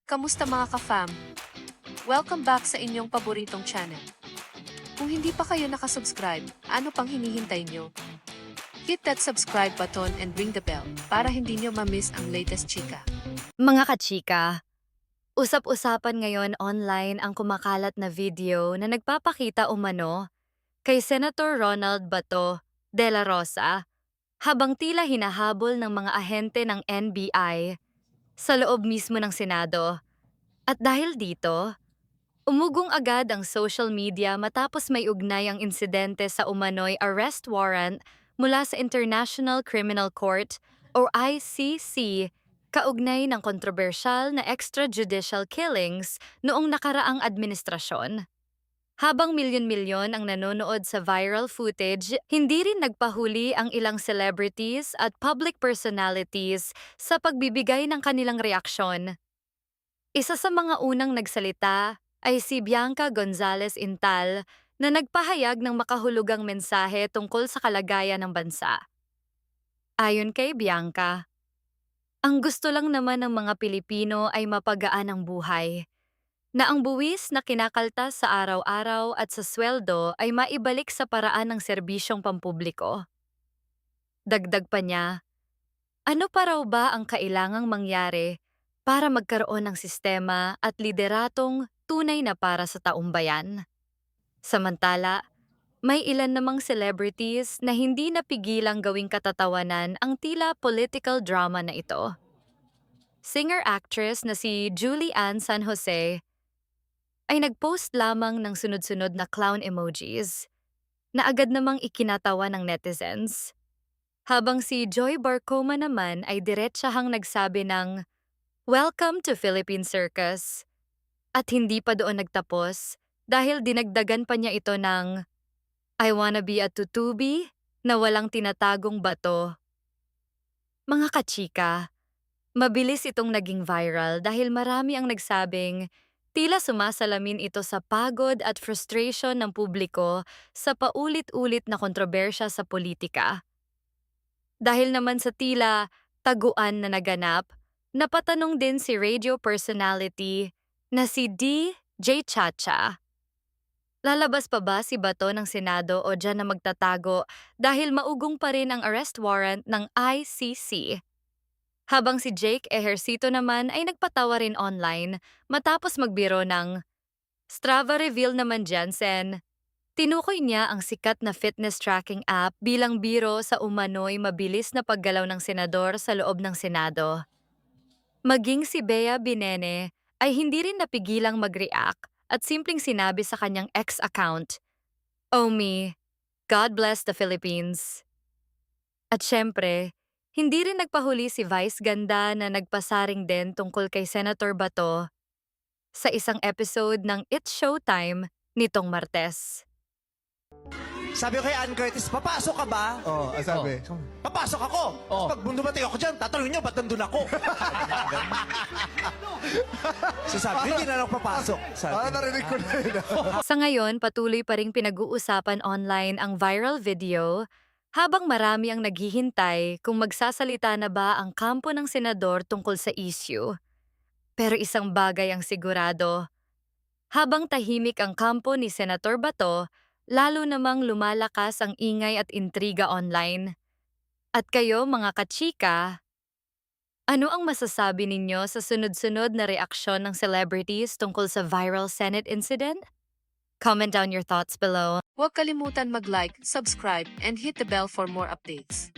Kamusta mga ka-fam? Welcome back sa inyong paboritong channel. Kung hindi pa kayo nakasubscribe, ano pang hinihintay nyo? Hit that subscribe button and ring the bell para hindi nyo ma-miss ang latest chika. Mga kachika, usap-usapan ngayon online ang kumakalat na video na nagpapakita umano kay Senator Ronald Bato de la Rosa habang tila hinahabol ng mga ahente ng NBI sa loob mismo ng Senado. At dahil dito, umugong agad ang social media matapos may ugnay ang insidente sa umano'y arrest warrant mula sa International Criminal Court o ICC kaugnay ng kontrobersyal na extrajudicial killings noong nakaraang administrasyon. Habang milyon-milyon ang nanonood sa viral footage, hindi rin nagpahuli ang ilang celebrities at public personalities sa pagbibigay ng kanilang reaksyon. Isa sa mga unang nagsalita ay si Bianca Gonzalez Intal na nagpahayag ng makahulugang mensahe tungkol sa kalagayan ng bansa. Ayon kay Bianca, ang gusto lang naman ng mga Pilipino ay mapagaan ang buhay, na ang buwis na kinakaltas sa araw-araw at sa sweldo ay maibalik sa paraan ng serbisyong pampubliko. Dagdag pa niya, ano pa raw ba ang kailangang mangyari para magkaroon ng sistema at lideratong tunay na para sa taumbayan? Samantala, may ilan namang celebrities na hindi napigilang gawing katatawanan ang tila political drama na ito. Singer-actress na si Julie Ann San Jose ay nagpost lamang ng sunod-sunod na clown emojis na agad namang ikinatawa ng netizens. Habang si Joy Barcoma naman ay diretsahang nagsabi ng "Welcome to Philippine Circus." At hindi pa doon nagtapos dahil dinagdagan pa niya ito ng "I wanna be a tutubi na walang tinatagong bato." Mga kachika, mabilis itong naging viral dahil marami ang nagsabing tila sumasalamin ito sa pagod at frustration ng publiko sa paulit-ulit na kontrobersya sa politika. Dahil naman sa tila taguan na naganap, napatanong din si radio personality na si DJ Chacha. Lalabas pa ba si Bato ng Senado o dyan na magtatago dahil maugong pa rin ang arrest warrant ng ICC? Habang si Jake Ejercito naman ay nagpatawa rin online matapos magbiro ng Strava reveal naman Jansen. Tinukoy niya ang sikat na fitness tracking app bilang biro sa umano'y mabilis na paggalaw ng senador sa loob ng Senado. Maging si Bea Binene ay hindi rin napigilang mag-react at simpleng sinabi sa kanyang ex account, "Oh me, God bless the Philippines." At syempre, hindi rin nagpahuli si Vice Ganda na nagpasaring din tungkol kay Senator Bato sa isang episode ng It's Showtime nitong Martes. Sabi ko kay Ann Curtis, papasok ka ba? Oh, ang sabi. Papasok ako! Oh. Pag dumating ako dyan, tatanungin nyo, ba't nandun ako? So sabi, hindi na lang papasok. Sabi. Narinig ko na yun. Sa ngayon, patuloy pa ring pinag-uusapan online ang viral video habang marami ang naghihintay kung magsasalita na ba ang kampo ng senador tungkol sa issue. Pero isang bagay ang sigurado, habang tahimik ang kampo ni Senator Bato, lalo namang lumalakas ang ingay at intriga online. At kayo mga kachika, ano ang masasabi ninyo sa sunod-sunod na reaksyon ng celebrities tungkol sa viral Senate incident? Comment down your thoughts below. Huwag kalimutan mag-like, subscribe, and hit the bell for more updates.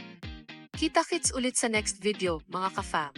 Kita-kits ulit sa next video, mga ka-fam.